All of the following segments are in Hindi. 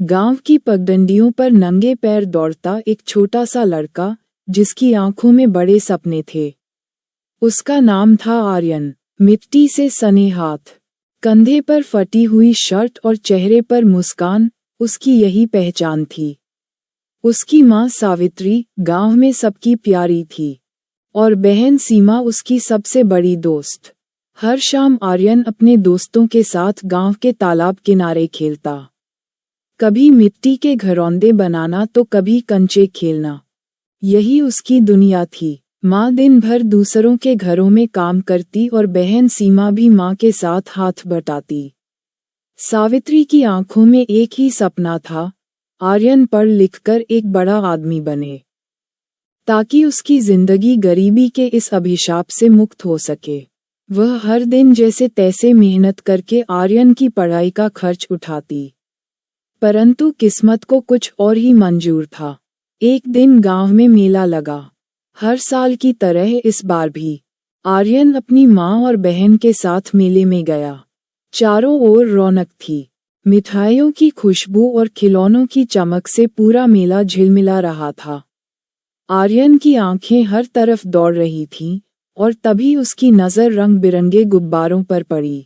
गांव की पगडंडियों पर नंगे पैर दौड़ता एक छोटा सा लड़का, जिसकी आंखों में बड़े सपने थे। उसका नाम था आर्यन। मिट्टी से सने हाथ, कंधे पर फटी हुई शर्ट और चेहरे पर मुस्कान, उसकी यही पहचान थी। उसकी माँ सावित्री गांव में सबकी प्यारी थी और बहन सीमा उसकी सबसे बड़ी दोस्त। हर शाम आर्यन अपने दोस्तों के साथ गांव के तालाब किनारे खेलता। कभी मिट्टी के घरौंदे बनाना तो कभी कंचे खेलना। यही उसकी दुनिया थी। माँ दिन भर दूसरों के घरों में काम करती और बहन सीमा भी माँ के साथ हाथ बटाती। सावित्री की आंखों में एक ही सपना था, आर्यन पढ़ लिखकर एक बड़ा आदमी बने, ताकि उसकी जिंदगी गरीबी के इस अभिशाप से मुक्त हो सके। वह हर दिन जैसे तैसे मेहनत करके आर्यन की पढ़ाई का खर्च उठाती। परंतु किस्मत को कुछ और ही मंजूर था। एक दिन गांव में मेला लगा। हर साल की तरह इस बार भी आर्यन अपनी माँ और बहन के साथ मेले में गया। चारों ओर रौनक थी। मिठाइयों की खुशबू और खिलौनों की चमक से पूरा मेला झिलमिला रहा था। आर्यन की आंखें हर तरफ दौड़ रही थीं, और तभी उसकी नज़र रंग बिरंगे गुब्बारों पर पड़ी।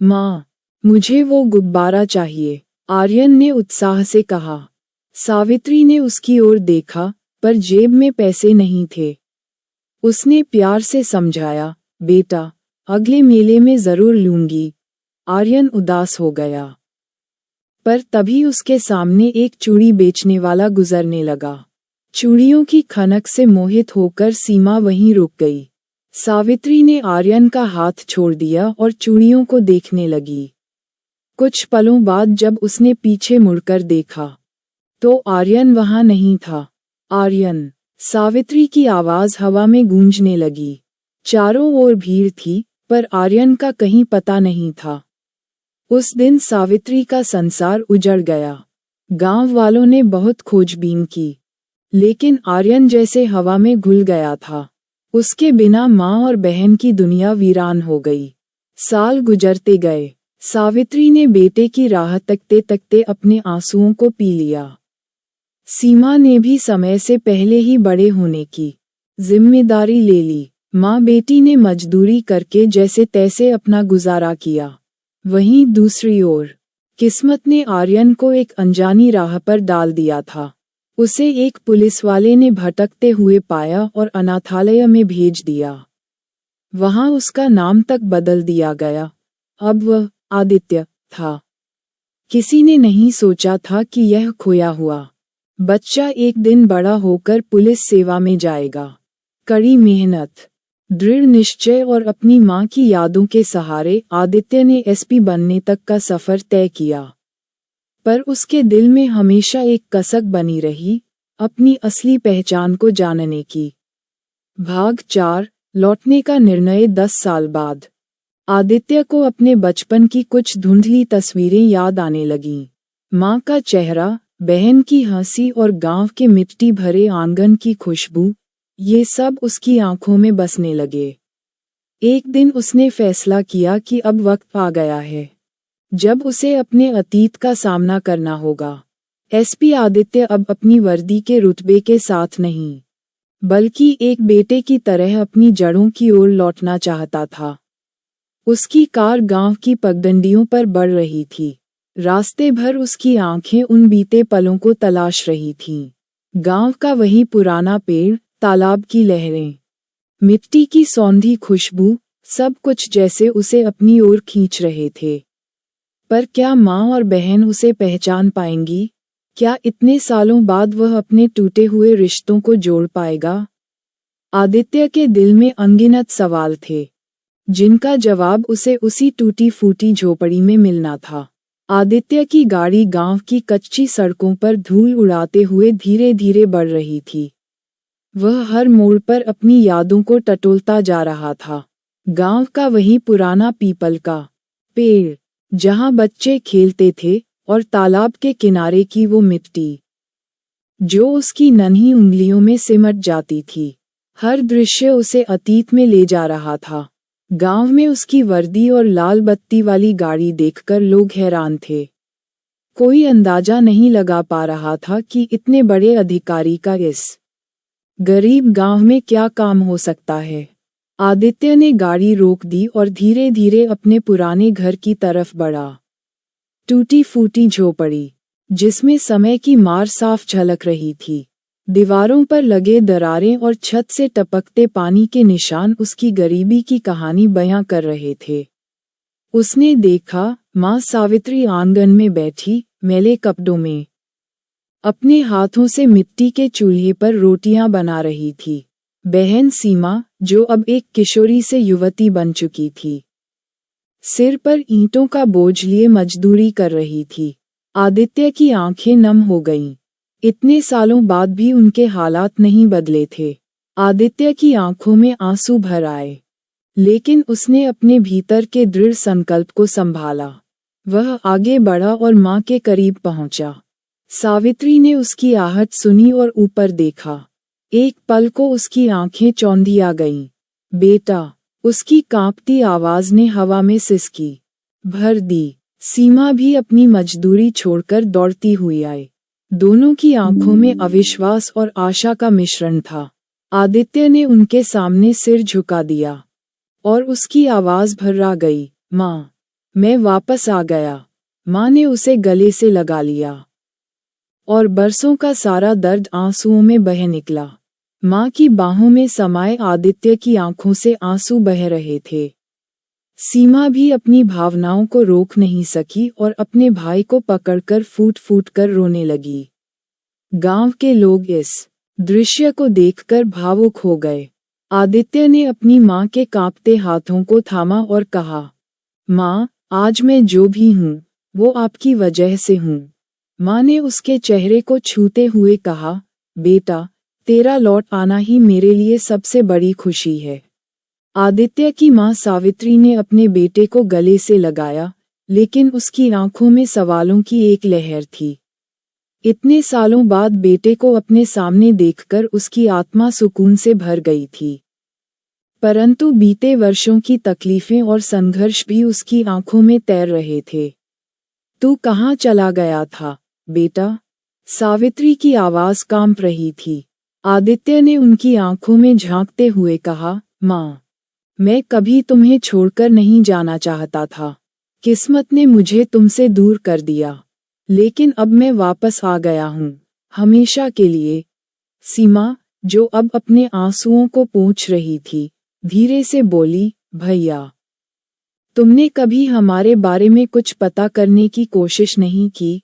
माँ, मुझे वो गुब्बारा चाहिए, आर्यन ने उत्साह से कहा। सावित्री ने उसकी ओर देखा, पर जेब में पैसे नहीं थे। उसने प्यार से समझाया, बेटा, अगले मेले में जरूर लूंगी। आर्यन उदास हो गया। पर तभी उसके सामने एक चूड़ी बेचने वाला गुजरने लगा। चूड़ियों की खनक से मोहित होकर सीमा वहीं रुक गई। सावित्री ने आर्यन का हाथ छोड़ दिया और चूड़ियों को देखने लगी। कुछ पलों बाद जब उसने पीछे मुड़कर देखा, तो आर्यन वहां नहीं था। आर्यन, सावित्री की आवाज हवा में गूंजने लगी। चारों ओर भीड़ थी, पर आर्यन का कहीं पता नहीं था। उस दिन सावित्री का संसार उजड़ गया। गांव वालों ने बहुत खोजबीन की, लेकिन आर्यन जैसे हवा में घुल गया था। उसके बिना माँ और बहन की दुनिया वीरान हो गई। साल गुजरते गए। सावित्री ने बेटे की राह तकते तकते अपने आंसुओं को पी लिया। सीमा ने भी समय से पहले ही बड़े होने की जिम्मेदारी ले ली। माँ बेटी ने मजदूरी करके जैसे तैसे अपना गुजारा किया। वहीं दूसरी ओर किस्मत ने आर्यन को एक अनजानी राह पर डाल दिया था। उसे एक पुलिस वाले ने भटकते हुए पाया और अनाथालय में भेज दिया। वहां उसका नाम तक बदल दिया गया। अब वह आदित्य था। किसी ने नहीं सोचा था कि यह खोया हुआ बच्चा एक दिन बड़ा होकर पुलिस सेवा में जाएगा। कड़ी मेहनत, दृढ़ निश्चय और अपनी मां की यादों के सहारे आदित्य ने एसपी बनने तक का सफर तय किया। पर उसके दिल में हमेशा एक कसक बनी रही, अपनी असली पहचान को जानने की। भाग 4, लौटने का निर्णय। 10 साल बाद आदित्य को अपने बचपन की कुछ धुंधली तस्वीरें याद आने लगीं। माँ का चेहरा, बहन की हंसी और गांव के मिट्टी भरे आंगन की खुशबू, ये सब उसकी आंखों में बसने लगे। एक दिन उसने फैसला किया कि अब वक्त आ गया है जब उसे अपने अतीत का सामना करना होगा। एसपी आदित्य अब अपनी वर्दी के रुतबे के साथ नहीं, बल्कि एक बेटे की तरह अपनी जड़ों की ओर लौटना चाहता था। उसकी कार गांव की पगडंडियों पर बढ़ रही थी। रास्ते भर उसकी आंखें उन बीते पलों को तलाश रही थीं। गांव का वही पुराना पेड़, तालाब की लहरें, मिट्टी की सौंधी खुशबू, सब कुछ जैसे उसे अपनी ओर खींच रहे थे। पर क्या माँ और बहन उसे पहचान पाएंगी? क्या इतने सालों बाद वह अपने टूटे हुए रिश्तों को जोड़ पाएगा? आदित्य के दिल में अनगिनत सवाल थे, जिनका जवाब उसे उसी टूटी फूटी झोपड़ी में मिलना था। आदित्य की गाड़ी गांव की कच्ची सड़कों पर धूल उड़ाते हुए धीरे धीरे बढ़ रही थी। वह हर मोड़ पर अपनी यादों को टटोलता जा रहा था। गांव का वही पुराना पीपल का पेड़, जहां बच्चे खेलते थे, और तालाब के किनारे की वो मिट्टी जो उसकी नन्ही उंगलियों में सिमट जाती थी। हर दृश्य उसे अतीत में ले जा रहा था। गांव में उसकी वर्दी और लाल बत्ती वाली गाड़ी देखकर लोग हैरान थे। कोई अंदाजा नहीं लगा पा रहा था कि इतने बड़े अधिकारी का इस गरीब गांव में क्या काम हो सकता है। आदित्य ने गाड़ी रोक दी और धीरे धीरे अपने पुराने घर की तरफ बढ़ा। टूटी फूटी झोपड़ी, जिसमें समय की मार साफ झलक रही थी। दीवारों पर लगे दरारें और छत से टपकते पानी के निशान उसकी गरीबी की कहानी बयां कर रहे थे। उसने देखा, माँ सावित्री आंगन में बैठी, मैले कपड़ों में, अपने हाथों से मिट्टी के चूल्हे पर रोटियां बना रही थी। बहन सीमा, जो अब एक किशोरी से युवती बन चुकी थी, सिर पर ईंटों का बोझ लिए मजदूरी कर रही थी। आदित्य की आंखें नम हो गईं। इतने सालों बाद भी उनके हालात नहीं बदले थे। आदित्य की आंखों में आंसू भर आए, लेकिन उसने अपने भीतर के दृढ़ संकल्प को संभाला। वह आगे बढ़ा और माँ के करीब पहुंचा। सावित्री ने उसकी आहट सुनी और ऊपर देखा। एक पल को उसकी आंखें चौंधी आ गईं। बेटा, उसकी कांपती आवाज ने हवा में सिसकी भर दी। सीमा भी अपनी मजदूरी छोड़कर दौड़ती हुई आई। दोनों की आंखों में अविश्वास और आशा का मिश्रण था। आदित्य ने उनके सामने सिर झुका दिया और उसकी आवाज भर्रा गई, माँ, मैं वापस आ गया। माँ ने उसे गले से लगा लिया और बरसों का सारा दर्द आंसुओं में बह निकला। माँ की बाहों में समाये आदित्य की आंखों से आंसू बह रहे थे। सीमा भी अपनी भावनाओं को रोक नहीं सकी और अपने भाई को पकड़कर फूट फूट कर रोने लगी। गांव के लोग इस दृश्य को देखकर भावुक हो गए। आदित्य ने अपनी माँ के कांपते हाथों को थामा और कहा, माँ, आज मैं जो भी हूँ, वो आपकी वजह से हूँ। माँ ने उसके चेहरे को छूते हुए कहा, बेटा, तेरा लौट आना ही मेरे लिए सबसे बड़ी खुशी है। आदित्य की माँ सावित्री ने अपने बेटे को गले से लगाया, लेकिन उसकी आंखों में सवालों की एक लहर थी। इतने सालों बाद बेटे को अपने सामने देखकर उसकी आत्मा सुकून से भर गई थी। परंतु बीते वर्षों की तकलीफें और संघर्ष भी उसकी आंखों में तैर रहे थे। तू कहाँ चला गया था, बेटा? सावित्री की आवाज कांप रही थी। आदित्य ने उनकी आंखों में झांकते हुए कहा, माँ, मैं कभी तुम्हें छोड़कर नहीं जाना चाहता था। किस्मत ने मुझे तुमसे दूर कर दिया, लेकिन अब मैं वापस आ गया हूँ, हमेशा के लिए। सीमा, जो अब अपने आंसुओं को पोंछ रही थी, धीरे से बोली, भैया, तुमने कभी हमारे बारे में कुछ पता करने की कोशिश नहीं की?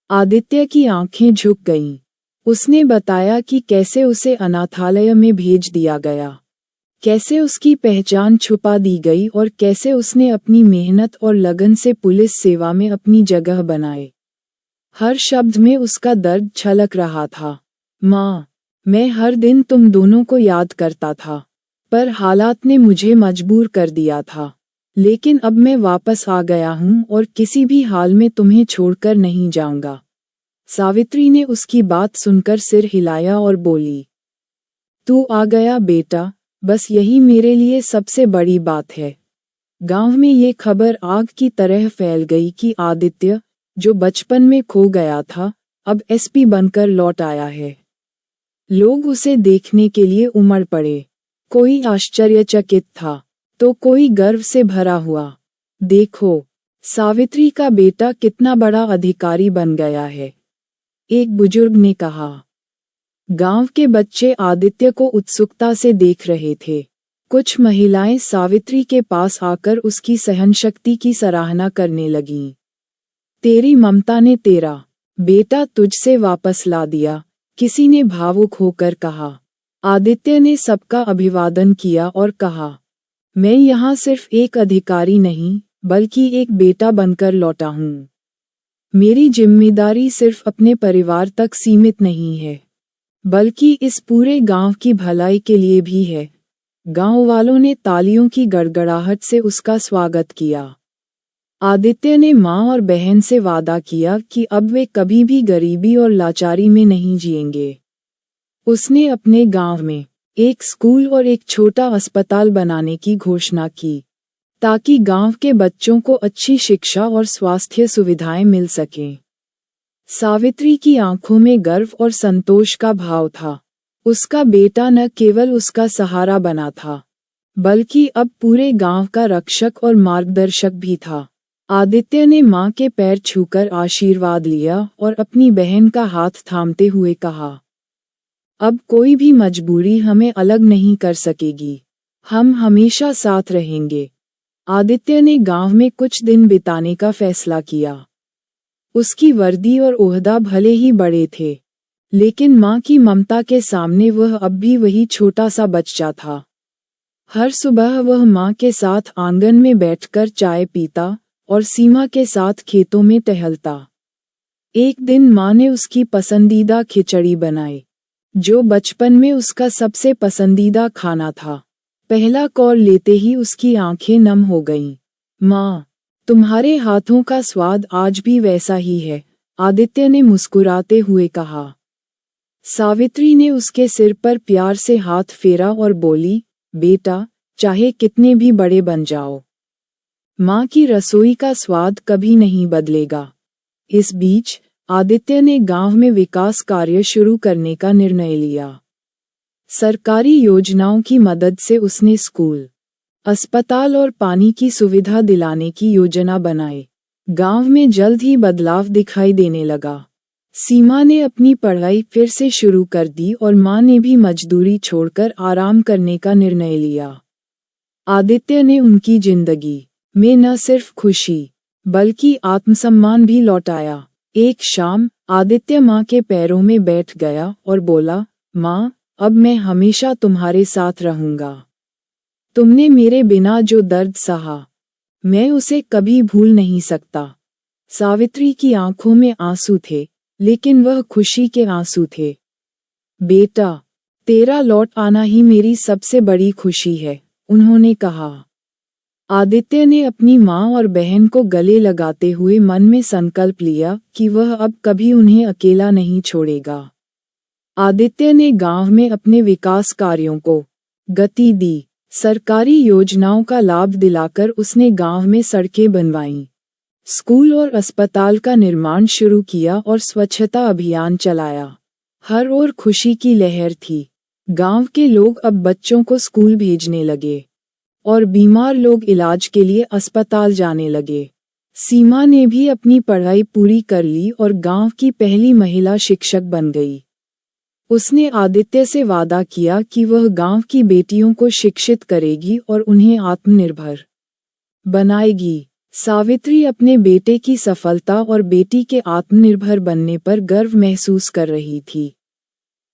आदित्य की आंखें झुक गईं। उसने बताया कि कैसे उसे अनाथालय में भेज दिया गया, कैसे उसकी पहचान छुपा दी गई और कैसे उसने अपनी मेहनत और लगन से पुलिस सेवा में अपनी जगह बनाई। हर शब्द में उसका दर्द छलक रहा था। माँ, मैं हर दिन तुम दोनों को याद करता था, पर हालात ने मुझे मजबूर कर दिया था। लेकिन अब मैं वापस आ गया हूँ और किसी भी हाल में तुम्हें छोड़कर नहीं जाऊंगा। सावित्री ने उसकी बात सुनकर सिर हिलाया और बोली, तू आ गया बेटा, बस यही मेरे लिए सबसे बड़ी बात है। गांव में ये खबर आग की तरह फैल गई कि आदित्य, जो बचपन में खो गया था, अब एसपी बनकर लौट आया है। लोग उसे देखने के लिए उमड़ पड़े। कोई आश्चर्यचकित था, तो कोई गर्व से भरा हुआ। देखो, सावित्री का बेटा कितना बड़ा अधिकारी बन गया है, एक बुजुर्ग ने कहा। गांव के बच्चे आदित्य को उत्सुकता से देख रहे थे। कुछ महिलाएं सावित्री के पास आकर उसकी सहनशक्ति की सराहना करने लगीं। तेरी ममता ने तेरा बेटा तुझसे वापस ला दिया, किसी ने भावुक होकर कहा। आदित्य ने सबका अभिवादन किया और कहा, मैं यहाँ सिर्फ एक अधिकारी नहीं, बल्कि एक बेटा बनकर लौटा हूँ। मेरी जिम्मेदारी सिर्फ अपने परिवार तक सीमित नहीं है, बल्कि इस पूरे गांव की भलाई के लिए भी है। गांव वालों ने तालियों की गड़गड़ाहट से उसका स्वागत किया। आदित्य ने माँ और बहन से वादा किया कि अब वे कभी भी गरीबी और लाचारी में नहीं जिएंगे। उसने अपने गांव में एक स्कूल और एक छोटा अस्पताल बनाने की घोषणा की, ताकि गांव के बच्चों को अच्छी शिक्षा और स्वास्थ्य सुविधाएं मिल सकें। सावित्री की आंखों में गर्व और संतोष का भाव था। उसका बेटा न केवल उसका सहारा बना था, बल्कि अब पूरे गांव का रक्षक और मार्गदर्शक भी था। आदित्य ने मां के पैर छूकर आशीर्वाद लिया और अपनी बहन का हाथ थामते हुए कहा, अब कोई भी मजबूरी हमें अलग नहीं कर सकेगी। हम हमेशा साथ रहेंगे। आदित्य ने गांव में कुछ दिन बिताने का फैसला किया। उसकी वर्दी और ओहदा भले ही बड़े थे, लेकिन मां की ममता के सामने वह अब भी वही छोटा सा बच्चा था। हर सुबह वह मां के साथ आंगन में बैठकर चाय पीता और सीमा के साथ खेतों में टहलता। एक दिन मां ने उसकी पसंदीदा खिचड़ी बनाई, जो बचपन में उसका सबसे पसंदीदा खाना था। पहला कौर लेते ही उसकी आंखें नम हो गईं। मां, तुम्हारे हाथों का स्वाद आज भी वैसा ही है, आदित्य ने मुस्कुराते हुए कहा। सावित्री ने उसके सिर पर प्यार से हाथ फेरा और बोली, बेटा, चाहे कितने भी बड़े बन जाओ, मां की रसोई का स्वाद कभी नहीं बदलेगा। इस बीच आदित्य ने गांव में विकास कार्य शुरू करने का निर्णय लिया। सरकारी योजनाओं की मदद से उसने स्कूल, अस्पताल और पानी की सुविधा दिलाने की योजना बनाई। गांव में जल्द ही बदलाव दिखाई देने लगा। सीमा ने अपनी पढ़ाई फिर से शुरू कर दी और मां ने भी मजदूरी छोड़कर आराम करने का निर्णय लिया। आदित्य ने उनकी जिंदगी में न सिर्फ खुशी, बल्कि आत्मसम्मान भी लौटाया। एक शाम आदित्य मां के पैरों में बैठ गया और बोला, मां, अब मैं हमेशा तुम्हारे साथ रहूंगा। तुमने मेरे बिना जो दर्द सहा, मैं उसे कभी भूल नहीं सकता। सावित्री की आंखों में आंसू थे, लेकिन वह खुशी के आंसू थे। बेटा, तेरा लौट आना ही मेरी सबसे बड़ी खुशी है, उन्होंने कहा। आदित्य ने अपनी मां और बहन को गले लगाते हुए मन में संकल्प लिया कि वह अब कभी उन्हें अकेला नहीं छोड़ेगा। आदित्य ने गांव में अपने विकास कार्यों को गति दी। सरकारी योजनाओं का लाभ दिलाकर उसने गांव में सड़कें बनवाईं, स्कूल और अस्पताल का निर्माण शुरू किया और स्वच्छता अभियान चलाया। हर ओर खुशी की लहर थी। गांव के लोग अब बच्चों को स्कूल भेजने लगे और बीमार लोग इलाज के लिए अस्पताल जाने लगे। सीमा ने भी अपनी पढ़ाई पूरी कर ली और गांव की पहली महिला शिक्षक बन गई। उसने आदित्य से वादा किया कि वह गांव की बेटियों को शिक्षित करेगी और उन्हें आत्मनिर्भर बनाएगी। सावित्री अपने बेटे की सफलता और बेटी के आत्मनिर्भर बनने पर गर्व महसूस कर रही थी।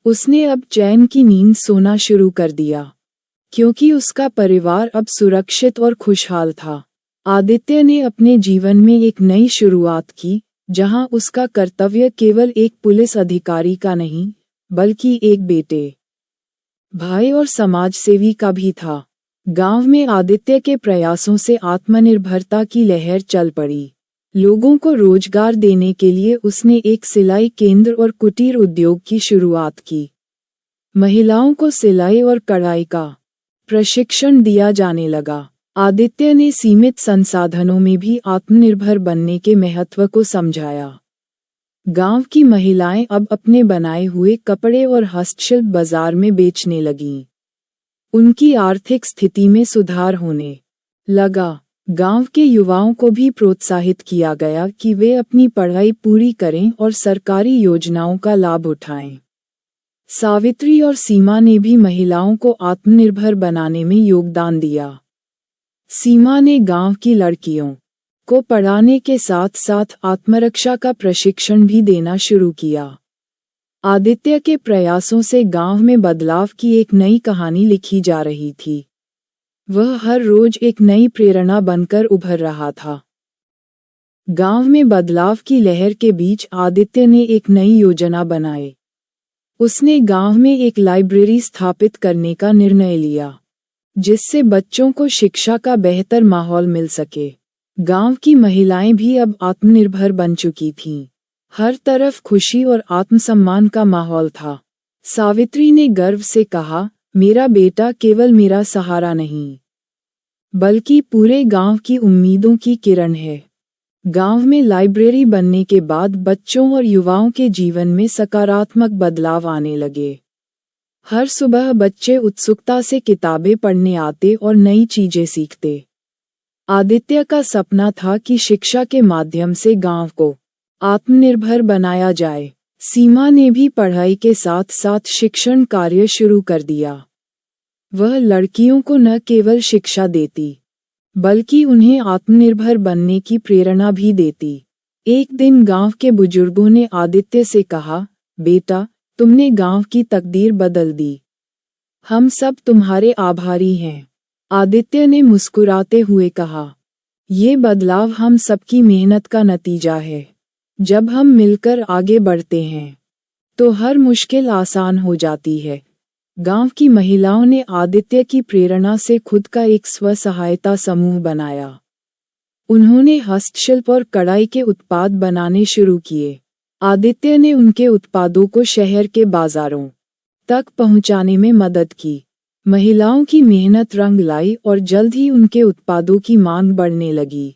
उसने अब चैन की नींद सोना शुरू कर दिया, क्योंकि उसका परिवार अब सुरक्षित और खुशहाल था। आदित्य ने अपने जीवन में एक नई शुरुआत की, जहां उसका कर्तव्य केवल एक पुलिस अधिकारी का नहीं, बल्कि एक बेटे, भाई और समाजसेवी का भी था। गांव में आदित्य के प्रयासों से आत्मनिर्भरता की लहर चल पड़ी। लोगों को रोजगार देने के लिए उसने एक सिलाई केंद्र और कुटीर उद्योग की शुरुआत की। महिलाओं को सिलाई और कढ़ाई का प्रशिक्षण दिया जाने लगा। आदित्य ने सीमित संसाधनों में भी आत्मनिर्भर बनने के महत्व को समझाया। गांव की महिलाएं अब अपने बनाए हुए कपड़े और हस्तशिल्प बाजार में बेचने लगीं। उनकी आर्थिक स्थिति में सुधार होने लगा। गांव के युवाओं को भी प्रोत्साहित किया गया कि वे अपनी पढ़ाई पूरी करें और सरकारी योजनाओं का लाभ उठाएं। सावित्री और सीमा ने भी महिलाओं को आत्मनिर्भर बनाने में योगदान दिया। सीमा ने गांव की लड़कियों को पढ़ाने के साथ साथ आत्मरक्षा का प्रशिक्षण भी देना शुरू किया। आदित्य के प्रयासों से गांव में बदलाव की एक नई कहानी लिखी जा रही थी। वह हर रोज एक नई प्रेरणा बनकर उभर रहा था। गांव में बदलाव की लहर के बीच आदित्य ने एक नई योजना बनाई। उसने गांव में एक लाइब्रेरी स्थापित करने का निर्णय लिया, जिससे बच्चों को शिक्षा का बेहतर माहौल मिल सके। गांव की महिलाएं भी अब आत्मनिर्भर बन चुकी थीं। हर तरफ खुशी और आत्मसम्मान का माहौल था। सावित्री ने गर्व से कहा, मेरा बेटा केवल मेरा सहारा नहीं, बल्कि पूरे गांव की उम्मीदों की किरण है। गांव में लाइब्रेरी बनने के बाद बच्चों और युवाओं के जीवन में सकारात्मक बदलाव आने लगे। हर सुबह बच्चे उत्सुकता से किताबें पढ़ने आते और नई चीजें सीखते। आदित्य का सपना था कि शिक्षा के माध्यम से गांव को आत्मनिर्भर बनाया जाए। सीमा ने भी पढ़ाई के साथ साथ शिक्षण कार्य शुरू कर दिया। वह लड़कियों को न केवल शिक्षा देती बल्कि उन्हें आत्मनिर्भर बनने की प्रेरणा भी देती। एक दिन गांव के बुजुर्गों ने आदित्य से कहा, बेटा, तुमने गांव की तकदीर बदल दी। हम सब तुम्हारे आभारी हैं। आदित्य ने मुस्कुराते हुए कहा, ये बदलाव हम सबकी मेहनत का नतीजा है। जब हम मिलकर आगे बढ़ते हैं तो हर मुश्किल आसान हो जाती है। गांव की महिलाओं ने आदित्य की प्रेरणा से खुद का एक स्व-सहायता समूह बनाया। उन्होंने हस्तशिल्प और कढ़ाई के उत्पाद बनाने शुरू किए। आदित्य ने उनके उत्पादों को शहर के बाजारों तक पहुंचाने में मदद की। महिलाओं की मेहनत रंग लाई और जल्द ही उनके उत्पादों की मांग बढ़ने लगी।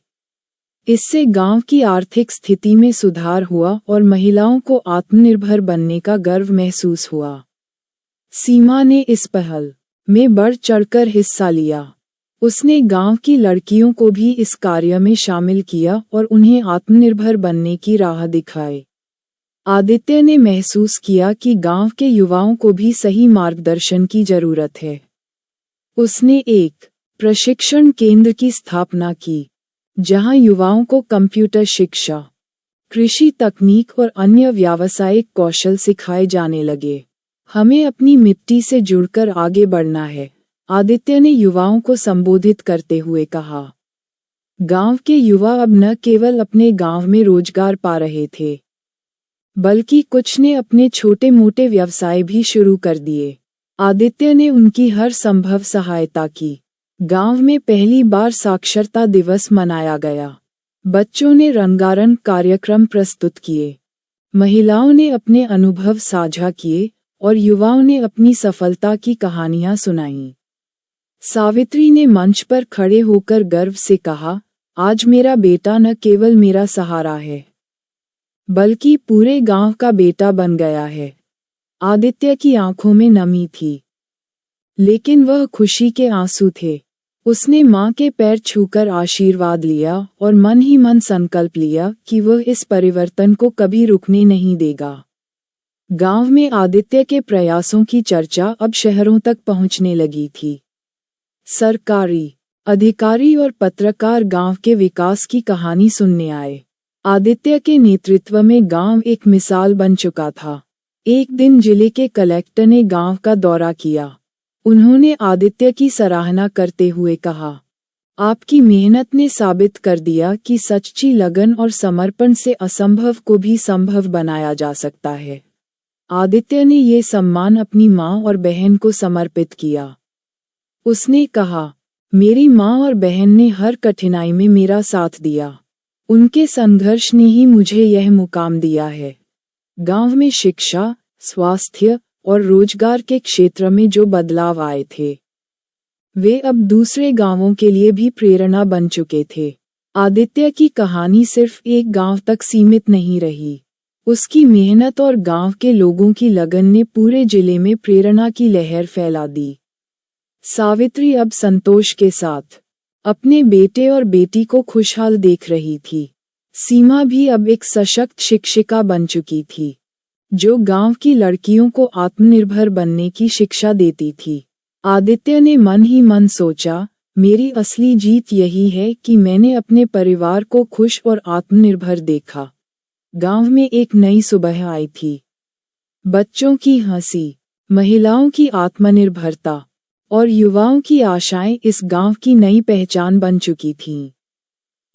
इससे गांव की आर्थिक स्थिति में सुधार हुआ और महिलाओं को आत्मनिर्भर बनने का गर्व महसूस हुआ। सीमा ने इस पहल में बढ़ चढ़कर हिस्सा लिया। उसने गांव की लड़कियों को भी इस कार्य में शामिल किया और उन्हें आत्मनिर्भर बनने की राह दिखाई। आदित्य ने महसूस किया कि गांव के युवाओं को भी सही मार्गदर्शन की जरूरत है। उसने एक प्रशिक्षण केंद्र की स्थापना की, जहां युवाओं को कंप्यूटर शिक्षा, कृषि तकनीक और अन्य व्यावसायिक कौशल सिखाए जाने लगे। हमें अपनी मिट्टी से जुड़कर आगे बढ़ना है, आदित्य ने युवाओं को संबोधित करते हुए कहा। गांव के युवा अब न केवल अपने गांव में रोजगार पा रहे थे, बल्कि कुछ ने अपने छोटे मोटे व्यवसाय भी शुरू कर दिए। आदित्य ने उनकी हर संभव सहायता की। गांव में पहली बार साक्षरता दिवस मनाया गया। बच्चों ने रंगारंग कार्यक्रम प्रस्तुत किए। महिलाओं ने अपने अनुभव साझा किए और युवाओं ने अपनी सफलता की कहानियां सुनाईं। सावित्री ने मंच पर खड़े होकर गर्व से कहा, आज मेरा बेटा न केवल मेरा सहारा है, बल्कि पूरे गांव का बेटा बन गया है। आदित्य की आंखों में नमी थी, लेकिन वह खुशी के आंसू थे। उसने मां के पैर छूकर आशीर्वाद लिया और मन ही मन संकल्प लिया कि वह इस परिवर्तन को कभी रुकने नहीं देगा। गांव में आदित्य के प्रयासों की चर्चा अब शहरों तक पहुंचने लगी थी। सरकारी अधिकारी और पत्रकार गांव के विकास की कहानी सुनने आए। आदित्य के नेतृत्व में गांव एक मिसाल बन चुका था। एक दिन जिले के कलेक्टर ने गांव का दौरा किया। उन्होंने आदित्य की सराहना करते हुए कहा, आपकी मेहनत ने साबित कर दिया कि सच्ची लगन और समर्पण से असंभव को भी संभव बनाया जा सकता है। आदित्य ने ये सम्मान अपनी मां और बहन को समर्पित किया। उसने कहा, मेरी मां और बहन ने हर कठिनाई में मेरा साथ दिया। उनके संघर्ष ने ही मुझे यह मुकाम दिया है। गांव में शिक्षा, स्वास्थ्य और रोजगार के क्षेत्र में जो बदलाव आए थे, वे अब दूसरे गांवों के लिए भी प्रेरणा बन चुके थे। आदित्य की कहानी सिर्फ एक गांव तक सीमित नहीं रही। उसकी मेहनत और गांव के लोगों की लगन ने पूरे जिले में प्रेरणा की लहर फैला दी। सावित्री अब संतोष के साथ अपने बेटे और बेटी को खुशहाल देख रही थी। सीमा भी अब एक सशक्त शिक्षिका बन चुकी थी, जो गांव की लड़कियों को आत्मनिर्भर बनने की शिक्षा देती थी। आदित्य ने मन ही मन सोचा, मेरी असली जीत यही है कि मैंने अपने परिवार को खुश और आत्मनिर्भर देखा। गांव में एक नई सुबह आई थी। बच्चों की हंसी, महिलाओं की आत्मनिर्भरता और युवाओं की आशाएं इस गांव की नई पहचान बन चुकी थीं।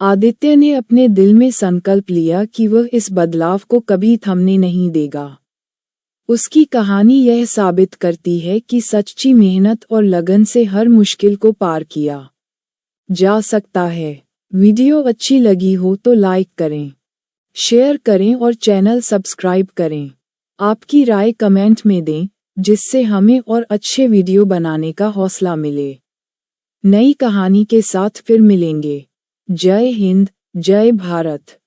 आदित्य ने अपने दिल में संकल्प लिया कि वह इस बदलाव को कभी थमने नहीं देगा। उसकी कहानी यह साबित करती है कि सच्ची मेहनत और लगन से हर मुश्किल को पार किया जा सकता है। वीडियो अच्छी लगी हो तो लाइक करें, शेयर करें और चैनल सब्सक्राइब करें। आपकी राय कमेंट में दें, जिससे हमें और अच्छे वीडियो बनाने का हौसला मिले। नई कहानी के साथ फिर मिलेंगे। जय हिंद, जय भारत।